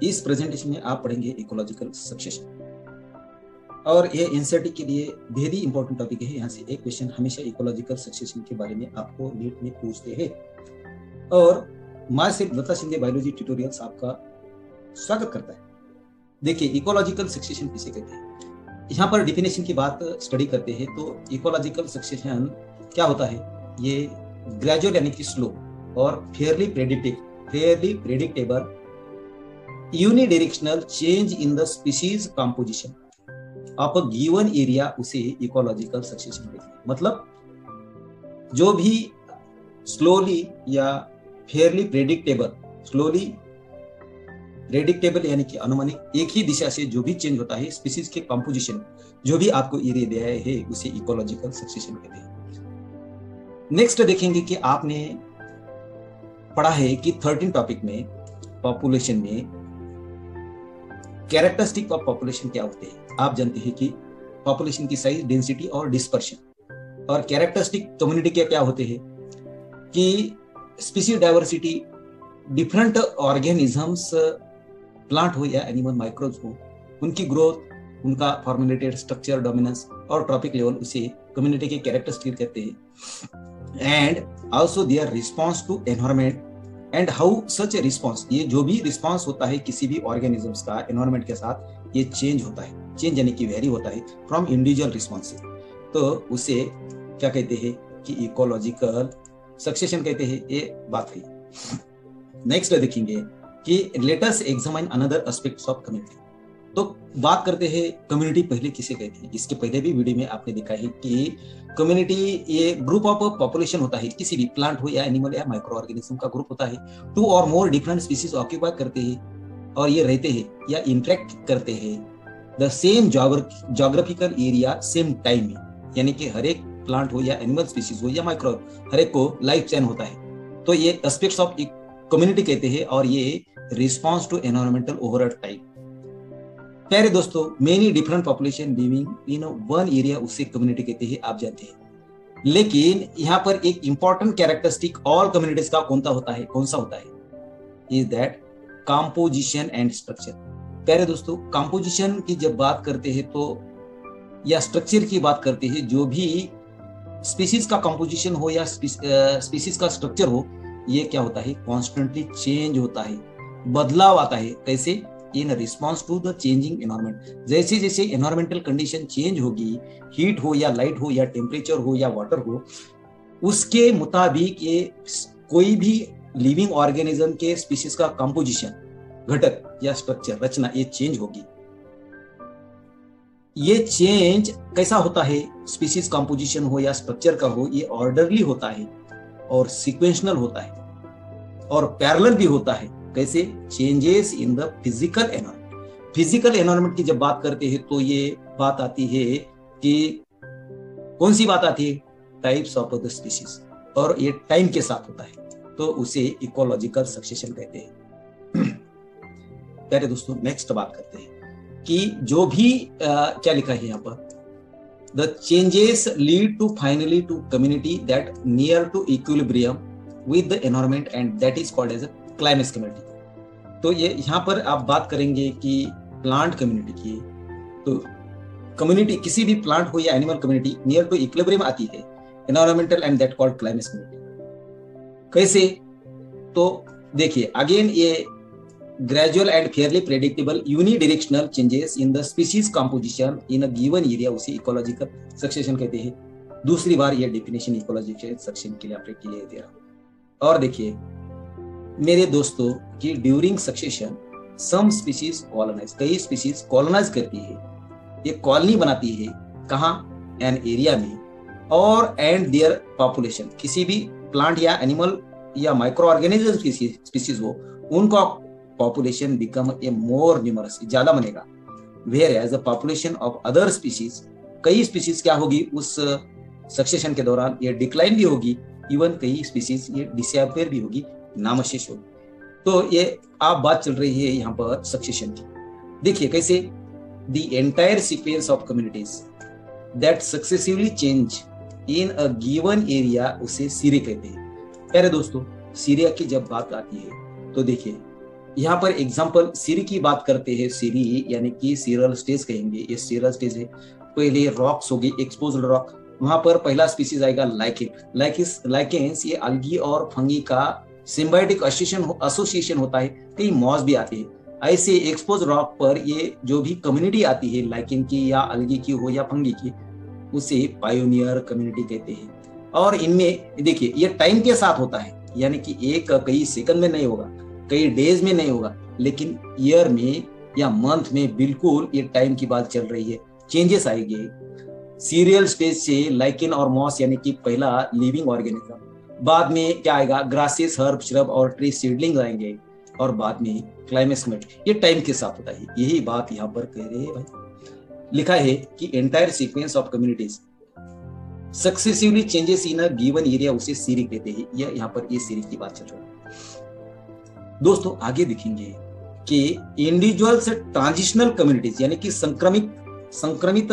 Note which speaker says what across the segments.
Speaker 1: इस प्रेजेंटेशन में आप पढ़ेंगे इकोलॉजिकल सक्सेशन, और ये एनसीईआरटी के लिए बेहद ही इंपॉर्टेंट टॉपिक है। यहाँ से एक क्वेश्चन हमेशा इकोलॉजिकल सक्सेशन के बारे में आपको नीट में पूछते हैं। और myself Datta Shinde biology tutorials आपका स्वागत करता है। देखिए, इकोलॉजिकल सक्सेशन किसे कहते हैं, यहाँ पर डिफिनेशन की बात स्टडी करते हैं तो इकोलॉजिकल सक्सेशन क्या होता है, ये ग्रेजुअल यानी कि स्लो और Fairlie predictable unidirectional change in the species composition of a given area, उसे इकोलॉजिकल सक्सेशन कहते हैं। मतलब जो भी स्लोली या फेयरली प्रेडिक्टेबल यानी कि अनुमानित एक ही दिशा से जो भी चेंज होता है स्पीशीज के कंपोजिशन, जो भी आपको एरिया दिया है, उसे इकोलॉजिकल सक्सेशन कहते हैं। नेक्स्ट देखेंगे कि आपने पढ़ा है कि 13 टॉपिक में पॉपुलेशन में कैरेक्टरिस्टिक ऑफ पॉपुलेशन क्या होते हैं। आप जानते हैं कि पॉपुलेशन की साइज, डेंसिटी और डिस्पर्शन, और कैरेक्टरिस्टिक कम्युनिटी के क्या होते हैं कि species diversity, different organisms, plant हो या एनिमल, माइक्रोब्स हो, उनकी ग्रोथ, उनका फॉर्मुलेटेड स्ट्रक्चर, डोमिनेंस और ट्रॉपिक लेवल, उसे कम्युनिटी के कैरेक्टरिस्टिक कहते हैं। And also their response to environment and how such a response, ये जो भी रिस्पॉन्स होता है किसी भी ऑर्गेनिजम्स का एनवायरनमेंट के साथ, ये चेंज होता है, चेंज यानी कि वेरी होता है फ्रॉम इंडिविजुअल रिस्पॉन्स से, तो उसे क्या कहते हैं कि इकोलॉजिकल सक्सेशन कहते हैं। ये बात है। नेक्स्ट देखेंगे कि let us examine another aspects of community. तो बात करते हैं कम्युनिटी पहले किसे कहते हैं। इसके पहले भी वीडियो में आपने देखा है कि कम्युनिटी ये ग्रुप ऑफ पॉपुलेशन होता है, किसी भी प्लांट हो या एनिमल या माइक्रो ऑर्गेनिज्म का ग्रुप होता है। 2 और मोर डिफरेंट स्पीशीज ऑक्यूपाई करते हैं और ये रहते हैं या इंटरेक्ट करते हैं the same geographical area same time में, यानी कि हर एक प्लांट हो या एनिमल स्पीशीज हो या माइक्रो, हर एक को लाइफ चेन होता है, तो ये एस्पेक्ट्स ऑफ कम्युनिटी कहते हैं। और ये response to environmental over time. प्यारे दोस्तों, many different population living in one area, उसे कम्युनिटी कहते हैं, आप जानते हैं। लेकिन यहाँ पर एक इंपॉर्टेंट कैरेक्टरिस्टिक ऑल कम्युनिटीज का कौन सा होता है, is that composition and structure. प्यारे दोस्तों, कंपोजिशन की जब बात करते हैं तो या स्ट्रक्चर की बात करते हैं, जो भी स्पीशीज का कंपोजिशन हो या स्पीशीज का स्ट्रक्चर हो, ये क्या होता है, कॉन्स्टेंटली चेंज होता है, बदलाव आता है। कैसे, in response to the changing environment. जैसे जैसे एनवायरमेंटल कंडीशन चेंज होगी, हीट हो या लाइट हो या टेम्परेचर हो या वाटर हो, उसके मुताबिक ये कोई भी लिविंग ऑर्गेनिज्म के स्पीशीज का कंपोजिशन, घटक या स्ट्रक्चर, रचना, ये चेंज होगी। ये चेंज कैसा होता है, स्पीशीज कंपोजिशन हो या स्ट्रक्चर का हो, ये ऑर्डरली होता है और सीक्वेंशनल होता है और पैरेलल भी होता है। कैसे, changes in the physical environment. Physical environment की जब बात करते हैं तो ये बात आती है कि कौन सी बात आती है, टाइप्स ऑफ द स्पीशीज, और ये टाइम के साथ होता है, तो उसे इकोलॉजिकल सक्सेशन कहते हैं। प्यारे दोस्तों, नेक्स्ट बात करते हैं कि जो भी क्या लिखा है यहाँ पर, the changes lead to finally to community that near to equilibrium with the environment and that is called as climax community. तो ये यहाँ पर आप बात करेंगे कि प्लांट कम्युनिटी की, तो कम्युनिटी किसी भी प्लांट हो या animal community near to equilibrium आती है environmental and that called climax community. कैसे, तो देखिए अगेन, ये gradual and fairly predictable unidirectional changes in the species composition in a given area, उसे इकोलॉजिकल सक्सेशन कहते हैं। दूसरी बार ये डेफिनेशन इकोलॉजिकल सक्सेशन के लिए आपने क्लियर दे रहा। और देखिए मेरे दोस्तों कि during succession some species colonise, कई स्पीशीज कॉलोनाइज करती है, ये कॉलोनी बनाती है, कहाँ, एन एरिया में, और एंड देयर पॉपुलेशन, किसी भी प्लांट या एनिमल या माइक्रो ऑर्गेनिज्म की स्पीशीज हो, उनका population become a more numerous, ज्यादा बनेगा। Whereas the population of other species, कई स्पीशीज क्या होगी उस सक्सेशन के दौरान, ये डिक्लाइन भी होगी, इवन कई स्पीशीज ये डिसअपियर भी होगी, नामशेष होगी। तो ये आप बात चल रही है यहाँ पर सक्सेशन की। देखिए कैसे, the entire sequence of communities that successively change in a given area, उसे सीरे कहते हैं। प्यारे दोस्तों, सीरिया की जब बात आती है तो देखिए यहाँ पर एग्जांपल सीरी की बात करते हैं। सीरी यानी कि सीरल स्टेज कहेंगे, ये सीरल स्टेज है। पहले रॉक्स होगी, एक्सपोज्ड रॉक, वहां पर पहला स्पीसीज आएगा लाइकेन। लाइकेन्स ये अलगी और फंगी का सिम्बायोटिक एसोसिएशन होता है, कई मॉस भी आते हैं। ऐसे एक्सपोज रॉक पर ये जो भी कम्युनिटी आती है लाइकेन की या अलगी की हो या फंगी की, उसे पायोनियर कम्युनिटी कहते हैं। और इनमें देखिए ये टाइम के साथ होता है, यानी कि एक कई सेकंड में नहीं होगा, कई डेज में नहीं होगा, लेकिन ईयर में या मंथ में बिल्कुल ये टाइम की बात चल रही है, चेंजेस आएंगे। सीरियल स्टेज से लाइकेन और मॉस यानी कि पहला लिविंग ऑर्गेनिज्म, बाद में क्या आएगा, ग्रासेस, हर्ब, श्रब और ट्री सीडलिंग आएंगे, और बाद में क्लाइमेक्स में ये टाइम के साथ होता है। यही बात यहाँ पर कह रहे हैं भाई। लिखा है कि entire sequence of communities successively changes in a given area, उसे सीरी कहते हैं। यह यहाँ पर ये सीरी की बात चल रही है। दोस्तों आगे देखेंगे कि इंडिविजुअल्स ट्रांजिशनल कम्युनिटीज यानी कि संक्रमित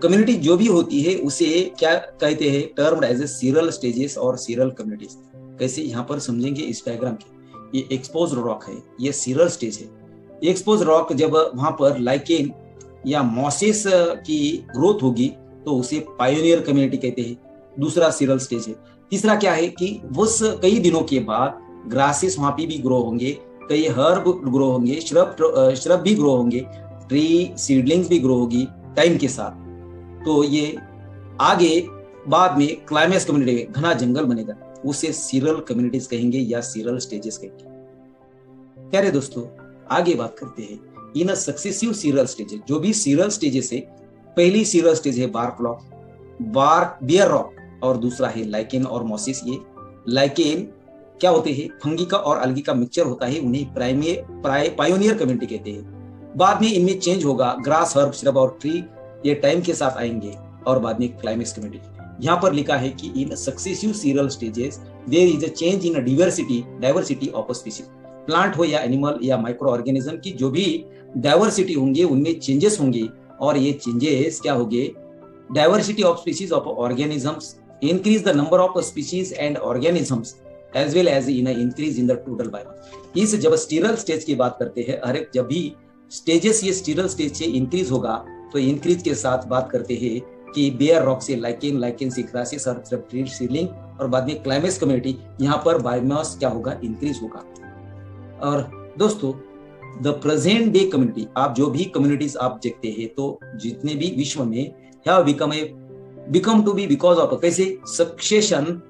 Speaker 1: कम्युनिटी जो भी होती है उसे क्या कहते हैं, termed as a seral stages और सीरल कम्युनिटीज। कैसे यहाँ पर समझेंगे इस डायग्राम के। ये एक्सपोज रॉक है, ये सीरल स्टेज है। एक्सपोज रॉक जब वहां पर लाइकेन या मॉसेस की ग्रोथ होगी तो उसे पायोनियर कम्युनिटी कहते हैं, दूसरा सीरल स्टेज है। तीसरा क्या है कि उस कई दिनों के बाद ग्रासेस वहां पे भी ग्रो होंगे, कई हर्ब ग्रो होंगे, श्रब भी ग्रो होंगे, ट्री सीडलिंग्स भी ग्रो होगी टाइम के साथ। तो ये आगे बाद में क्लाइमेक्स कम्युनिटी घना जंगल बनेगा, उसे सीरल कम्युनिटीज कहेंगे या सीरल स्टेजेस कहेंगे। प्यारे दोस्तों आगे बात करते हैं इन सक्सेसिव सीरल स्टेजेस। जो भी सीरल स्टेजेस है, पहली सीरल स्टेज है बियर रॉक, और दूसरा है लाइकेन और मॉसिस। ये लाइकेन क्या होते हैं, फंगी का और अलगी का मिक्सचर होता है, उन्हें पायोनियर कम्युनिटी कहते हैं। बाद में इनमें चेंज होगा, ग्रास, हर्ब, श्रब और ट्री ये टाइम के साथ आएंगे, और बाद में क्लाइमेक्स कम्युनिटी। यहाँ पर लिखा है कि in successive seral stages there is a change in diversity of species. Plant हो या एनिमल या माइक्रो ऑर्गेनिज्म की जो भी डाइवर्सिटी होंगे उनमें चेंजेस होंगे, और ये चेंजेस क्या होंगे, diversity of species of organisms increase the number of species and organisms as well as in increase in the total biomass. इस जब स्टीरल स्टेज की बात करते हैं, हर एक जब भी स्टेजेस ये स्टीरल स्टेज से इंक्रीज होगा तो इंक्रीज के साथ बात करते हैं कि बेयर रॉक से लाइकेन से ग्रासेस और ट्री सीडलिंग, और बाद में क्लाइमेक्स कम्युनिटी, यहाँ पर बायोमास क्या होगा, इंक्रीज होगा। और दोस्तों द प्रेजेंट डे कम्युनिटी, आप जो भी कम्युनिटीज आप देखते हैं तो जितने भी विश्व में have become to be because of कैसे सक्सेशन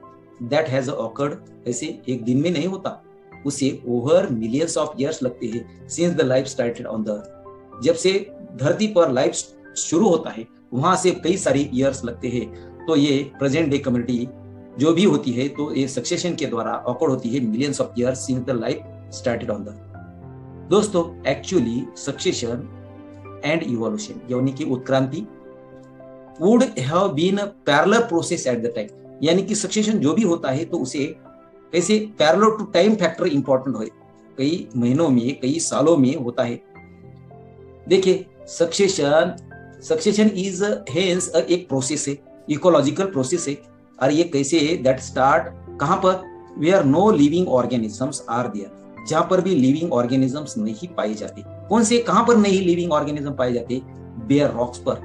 Speaker 1: दैट हैज ऑकर्ड, ऐसे एक दिन में नहीं होता, उसे ओवर मिलियंस ऑफ इयर्स लगते हैं since the life started on the अर्थ। जब से धरती पर लाइफ शुरू होता है वहां से कई सारी इयर्स लगते हैं। तो ये प्रेजेंट डे कम्युनिटी जो भी होती है तो ये सक्सेशन के द्वारा ऑकर्ड होती है millions of years since the life started on the earth. दोस्तों एक्चुअली सक्सेशन एंड इवोल्यूशन यानी कि उत्क्रांति would have been a parallel process at the time, यानी कि सक्सेशन जो भी होता है तो उसे कैसे parallel to time factor important हो, कई महीनों में कई सालों में होता है। देखिए सक्सेशन इज हेंस एक प्रोसेस है, इकोलॉजिकल प्रोसेस है, और ये कैसे दैट स्टार्ट कहां पर, where no living organisms are there, जहां पर भी लिविंग ऑर्गेनिजम्स नहीं पाए जाते। कौन से कहां पर नहीं लिविंग ऑर्गेनिज्म पाए जाते, बेयर रॉक्स पर।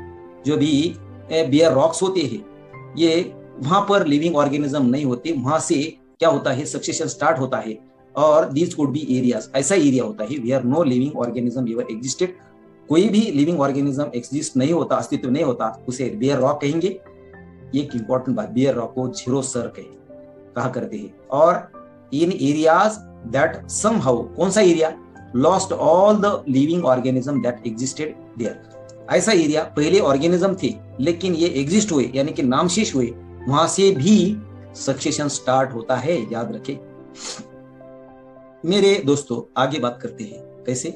Speaker 1: जो भी बेयर रॉक्स होते हैं ये वहां पर लिविंग ऑर्गेनिज्म नहीं होते, वहां से क्या होता है, सक्सेशन स्टार्ट होता है। और दिस कुड बी एरियाज, ऐसा एरिया होता है where no living organism ever existed, कोई भी लिविंग ऑर्गेनिज्म एग्जिस्ट नहीं होता, अस्तित्व नहीं होता, उसे बेयर रॉक कहेंगे। एक इंपॉर्टेंट बात, बेयर रॉक को जीरो सर कहा करते हैं। और इन एरियाज दैट समहाउ, कौन सा area, lost all the living organism that existed there, ऐसा एरिया पहले ऑर्गेनिज्म थे लेकिन ये एग्जिस्ट हुए यानी कि नामशेष हुए, वहां से भी सक्सेशन स्टार्ट होता है, याद रखें। मेरे दोस्तों आगे बात करते हैं कैसे।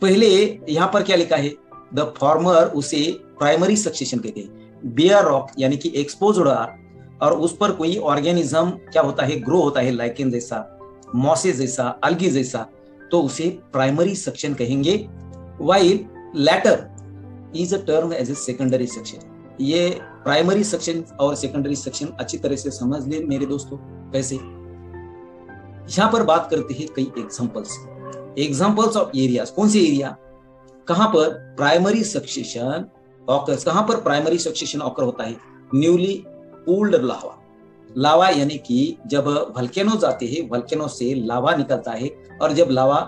Speaker 1: पहले यहां पर क्या लिखा है, द फॉर्मर उसे प्राइमरी सक्सेशन कहते हैं। बेयर रॉक यानी कि एक्सपोज्ड और उस पर कोई ऑर्गेनिज्म क्या होता है, ग्रो होता है, लाइकेन जैसा, मॉसेस जैसा, अलगी जैसा, तो उसे प्राइमरी सेक्शन कहेंगे। While latter is a term as a secondary section. ये प्राइमरी सेक्शन और सेकेंडरी सेक्शन अच्छी तरह से समझ ले मेरे दोस्तों। कैसे, यहां पर बात करते हैं कई एग्जांपल्स। एग्जाम्पल्स ऑफ एरियाज, कौन से एरिया, कहां पर प्राइमरी सक्सेशन ऑकर्स, कहां पर प्राइमरी सक्सेशन ऑकर होता है, न्यूली कूल्ड लावा, लावा यानी कि जब वल्केनो जाते हैं, वल्केनो से लावा निकलता है और जब लावा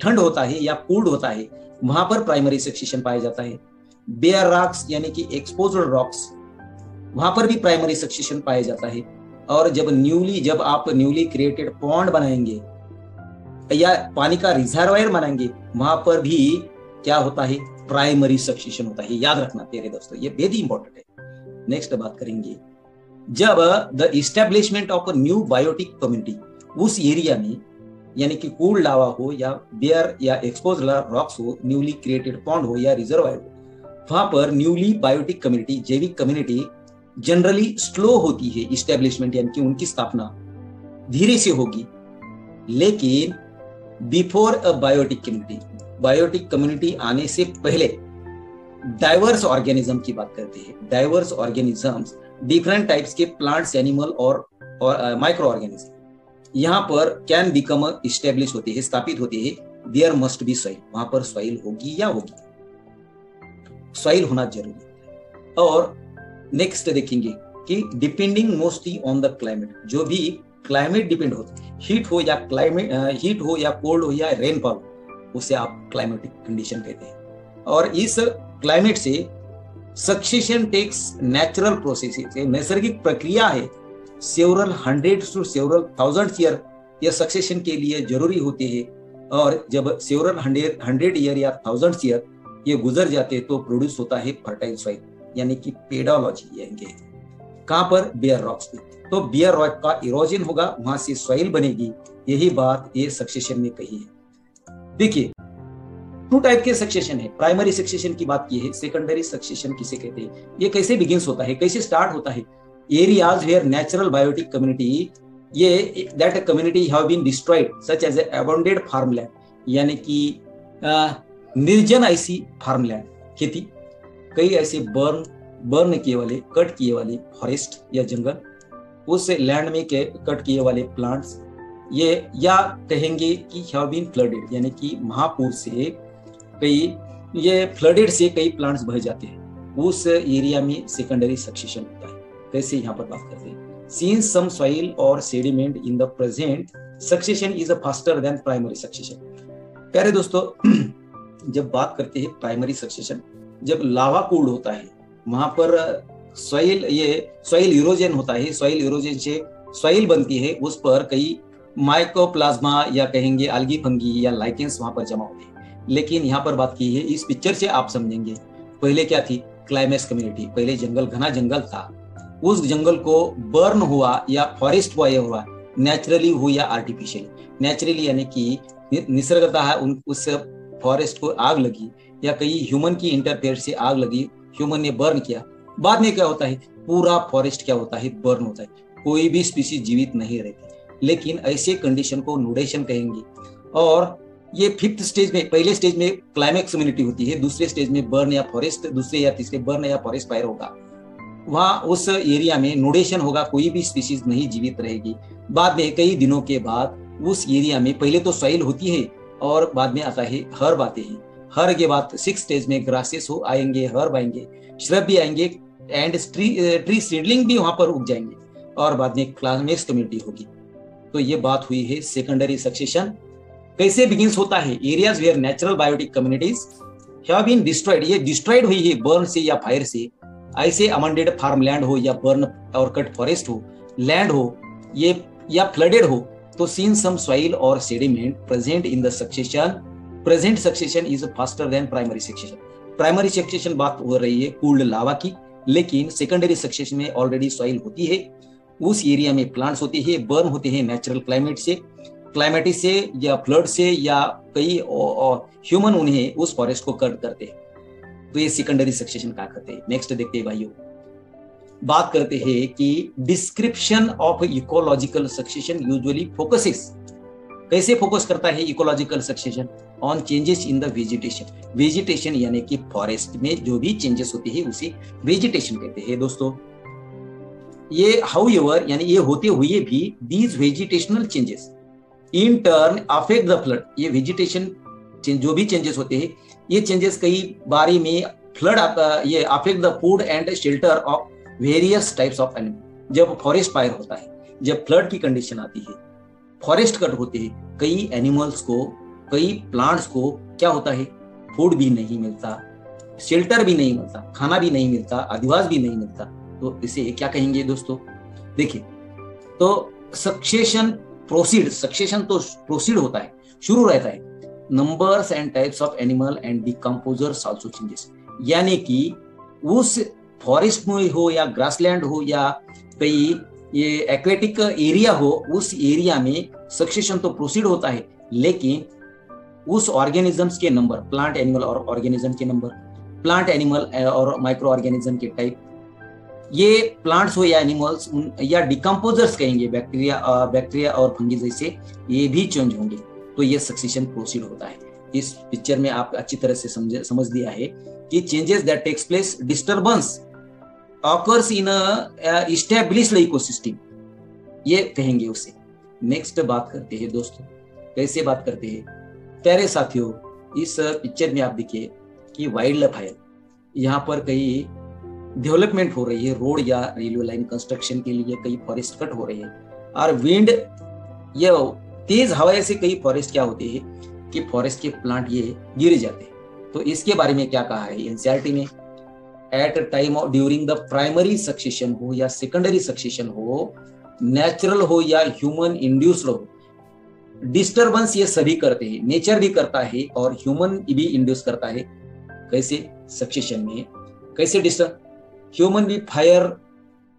Speaker 1: ठंड होता है या कूल्ड होता है वहां पर प्राइमरी सक्सेशन पाया जाता है। बेयर रॉक्स यानी कि एक्सपोज्ड रॉक्स, वहां पर भी प्राइमरी सक्सेशन पाया जाता है। और जब आप न्यूली क्रिएटेड पॉन्ड बनाएंगे या पानी का रिजर्वायर बनाएंगे वहां पर भी क्या होता है, प्राइमरी सक्सेशन होता है। याद रखना प्यारे दोस्तों, ये बेहद इंपॉर्टेंट है। नेक्स्ट बात करेंगे, जब the establishment of a new biotic community, उस एरिया में यानी कि कूल्ड लावा हो या बेयर या एक्सपोज्ड रॉक्स हो, न्यूली क्रिएटेड पॉन्ड हो या रिजर्वायर हो, वहां पर न्यूली बायोटिक कम्युनिटी, जैविक कम्युनिटी जनरली स्लो होती है। इस्टेब्लिशमेंट यानी कि उनकी स्थापना धीरे से होगी। लेकिन before a biotic community, biotic community आने से पहले डाइवर्स ऑर्गेनिज्म की बात करते हैं। डाइवर्स ऑर्गेनिजम्स, डिफरेंट टाइप्स के प्लांट्स, एनिमल और माइक्रो ऑर्गेनिज्म यहाँ पर कैन बिकम इस्टेब्लिश होते हैं, स्थापित होते हैं। देयर मस्ट बी सॉइल, वहां पर सॉइल होगी या होगी, सॉइल होना जरूरी है। और नेक्स्ट देखेंगे कि depending mostly on the climate, जो भी क्लाइमेट डिपेंड होता है, हीट हो या कोल्ड हो या रेनफॉल, उसे आप क्लाइमेटिक कंडीशन कहते हैं। और इस क्लाइमेट से सक्सेशन टेक्स नेचुरल प्रोसेसेस, नैसर्गिक प्रक्रिया है, several hundreds to several thousands year यह सक्सेशन के लिए जरूरी होती है। और जब सेवरल 100 ईयर या थाउजेंड्स ईयर ये गुजर जाते हैं तो प्रोड्यूस होता है फर्टाइल सॉइल, यानी कि पेडोलॉजी यानी कहां पर, बेयर रॉक्स पे। तो बेयर रॉक का इरोजन होगा, वहां से सॉइल बनेगी। यही बात ये सक्सेशन में कही है। देखिए 2 टाइप के सक्सेशन है। प्राइमरी सक्सेशन की बात की है, सेकेंडरी सक्सेशन किसे कहते हैं, ये कैसे बिगिंस होता है, कैसे स्टार्ट होता है। Areas where natural biotic community, ये that community have been destroyed such as abandoned farmland, यानी कि निर्जन ऐसी फार्मलैंड, खेती, कई ऐसे बर्न किए वाले, कट किए वाले फॉरेस्ट या जंगल, उस लैंड में कट किए वाले प्लांट्स, ये या कहेंगे कि हैव बीन फ्लडेड, यानी कि महापुर से ये फ्लडेड से कई प्लांट्स बह जाते हैं, उस एरिया में सेकेंडरी सक्सेशन होता है। कैसे यहाँ पर बात करते हैं, सिंस सम सॉइल और sediment in the present succession is faster than primary succession. प्यारे दोस्तों, जब बात करते हैं प्राइमरी सक्सेशन, जब लावा कूल्ड होता है वहां पर सॉइल इरोजन होता है, सॉइल इरोजन से सॉइल बनती है, उस पर कई माइकोप्लाज्मा या कहेंगे algae फंगी या लाइकेंस वहां पर जमा होते हैं। लेकिन यहाँ पर बात की है, इस पिक्चर से आप समझेंगे पहले क्या थी, क्लाइमेक्स कम्युनिटी, पहले जंगल, घना जंगल था, उस जंगल को बर्न हुआ या फॉरेस्ट हुआ, नेचुरली हुआ या आर्टिफिशियली। नेचुरली यानी कि निसर्गतः उस फॉरेस्ट को आग लगी या कहीं ह्यूमन की इंटरफेयर से आग लगी, ह्यूमन ने बर्न किया, बाद में क्या होता है, पूरा फॉरेस्ट क्या होता है, बर्न होता है, कोई भी स्पीसीज जीवित नहीं रहती। लेकिन ऐसे कंडीशन को नुडेशन कहेंगे। और ये 5th स्टेज में, पहले स्टेज में क्लाइमेक्स कम्युनिटी होती है, दूसरे स्टेज में बर्न या फॉरेस्ट, दूसरे या तीसरे बर्न या फॉरेस्ट फायर होगा, वहां उस एरिया में नुडेशन होगा, कोई भी स्पीसीज नहीं जीवित रहेगी। बाद में कई दिनों के बाद उस एरिया में पहले तो सॉइल होती है और बाद में आता है हर्ब आते हैं। हर्ब के बाद 6th स्टेज में ग्रासेस आएंगे, हर्ब आएंगे, श्रब भी आएंगे एंड ट्री सीडलिंग भी वहां पर उग जाएंगे और बाद में क्लाइमेक्स कम्युनिटी होगी। तो ये बात हुई है सेकेंडरी सक्सेशन कैसे बिगिंस होता है। Areas where natural biotic communities have been destroyed, ये डिस्ट्रॉयड हुई है बर्न से या फायर से, ऐसे अमंडेड फार्मलैंड हो या बर्न और कट फॉरेस्ट हो, लैंड हो ये या फ्लडेड हो, तो सीन सम सॉइल और sediment present in the succession, present succession is faster than primary succession. Primary succession बात हो रही है कूल्ड लावा की, लेकिन सेकेंडरी सक्सेशन में ऑलरेडी सॉइल होती है, उस एरिया में प्लांट्स होते हैं, बर्न होते हैं नेचुरल क्लाइमेट से या फ्लड से या कई ह्यूमन उन्हें उस फॉरेस्ट को कट करते हैं, तो ये सेकेंडरी सक्सेशन क्या करते हैं। नेक्स्ट देखते हैं भाइयों, बात करते हैं कि description of ecological succession usually focuses, कैसे फोकस करता है ecological succession, on changes in the vegetation यानी कि फॉरेस्ट में जो भी चेंजेस होते हैं उसे वेजिटेशन कहते हैं। दोस्तों ये हाउएवर यानी ये होते हुए भी these vegetational changes in turn affect the flood. ये वेजिटेशन जो भी चेंजेस होते हैं, ये चेंजेस कई बारी में फ्लड ये affect the food and shelter of various types of animal. जब फॉरेस्ट फायर होता है, जब फ्लड की कंडीशन आती है, फॉरेस्ट कट होते हैं, कई एनिमल्स को, कई प्लांट्स को क्या होता है, फूड भी नहीं मिलता, शेल्टर भी नहीं मिलता, खाना भी नहीं मिलता, अधिवास भी नहीं मिलता। तो इसे क्या कहेंगे दोस्तों? देखिए, तो सक्सेशन प्रोसीड, सक्सेशन तो प्रोसीड होता है, शुरू रहता है। Numbers and types of animal and decomposers also changes, यानी कि उस फॉरेस्ट में हो या ग्रासलैंड हो या कई ये एक्वेटिक एरिया हो, उस एरिया में सक्सेशन तो प्रोसीड होता है, लेकिन उस ऑर्गेनिजम्स के नंबर, प्लांट एनिमल और ऑर्गेनिज्म के नंबर, प्लांट एनिमल और माइक्रो ऑर्गेनिज्म के टाइप, ये प्लांट्स हो या एनिमल्स या डिकम्पोजर्स कहेंगे, बैक्टीरिया और फंगी जैसे, ये भी चेंज होंगे। तो ये सक्सेशन प्रोसीड होता है। इस पिक्चर में आप अच्छी तरह से समझ दिया है कि changes that takes place, disturbance occurs in established ecosystem, ये कहेंगे उसे। नेक्स्ट बात करते हैं दोस्तों, कैसे बात करते हैं प्यारे साथियों। इस पिक्चर में आप देखिए कि वाइल्ड फायर, यहाँ पर कई डेवलपमेंट हो रही है, रोड या रेलवे लाइन कंस्ट्रक्शन के लिए कई फॉरेस्ट कट हो रहे हैं, और विंड, ये तेज हवा से कई फॉरेस्ट क्या होते हैं कि फॉरेस्ट के प्लांट ये गिर जाते हैं। तो इसके बारे में क्या कहा है एनसीईआरटी ने, at time of during the primary succession हो या सेकेंडरी सक्सेशन हो, नेचुरल हो या ह्यूमन इंड्यूस्ड हो, डिस्टर्बेंस ये सभी करते हैं, नेचर भी करता है और ह्यूमन भी इंड्यूस करता है। कैसे? सक्सेशन में कैसे डिस्टर्ब, ह्यूमन भी फायर,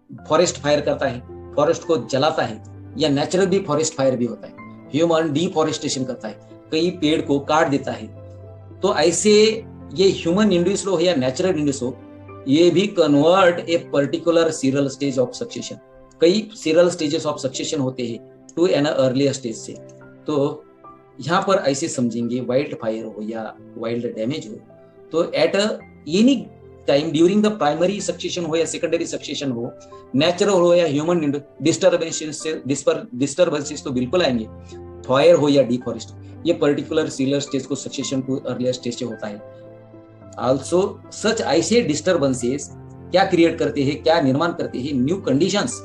Speaker 1: फॉरेस्ट फायर करता है, फॉरेस्ट को जलाता है, या नेचुरल भी फॉरेस्ट फायर भी होता है, ह्यूमन डिफॉरेस्टेशन करता है, कई पेड़ को काट देता है। तो ऐसे ये ह्यूमन इंड्यूस्ड हो या नेचुरल इंड्यूस हो, ये भी convert a particular serial stage of succession, कई सीरियल स्टेजेस ऑफ सक्सेशन होते हैं टू एन अर्लियर स्टेज से। तो यहाँ पर ऐसे समझेंगे, वाइल्ड फायर हो या वाइल्ड डैमेज हो, तो at any time during the primary succession हो या सेकेंडरी सक्सेशन हो, नेचुरल हो या ह्यूमन डिस्टर्बेंसेस तो बिल्कुल आएंगे, फायर हो या डिफॉरेस्ट, ये पर्टिकुलर सीरियल स्टेज को सक्सेशन टू अर्लियर स्टेज से होता है। आल्सो सच ऐसे डिस्टर्बेंसेस क्या क्रिएट करते हैं, क्या निर्माण करते हैं, न्यू कंडीशंस,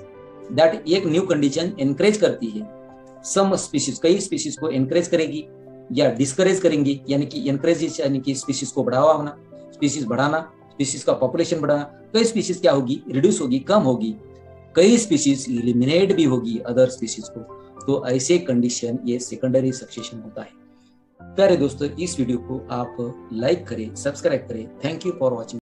Speaker 1: दैट एक न्यू कंडीशन एनकरेज करती है। सम स्पीशीज, कई स्पीशीज को एनकरेज करेगी या डिस्करेज करेंगे, यानी कि एनकरेज यानी कि स्पीशीज को बढ़ावा होना, स्पीशीज बढ़ाना, स्पीशीज का पॉपुलेशन बढ़ाना, कई स्पीशीज क्या होगी, रिड्यूस होगी, कम होगी, कई स्पीशीज एलिमिनेट भी होगी अदर स्पीशीज को। तो ऐसे कंडीशन ये सेकेंडरी सक्सेशन होता है। प्यारे दोस्तों, इस वीडियो को आप लाइक करें, सब्सक्राइब करें। Thank you for watching.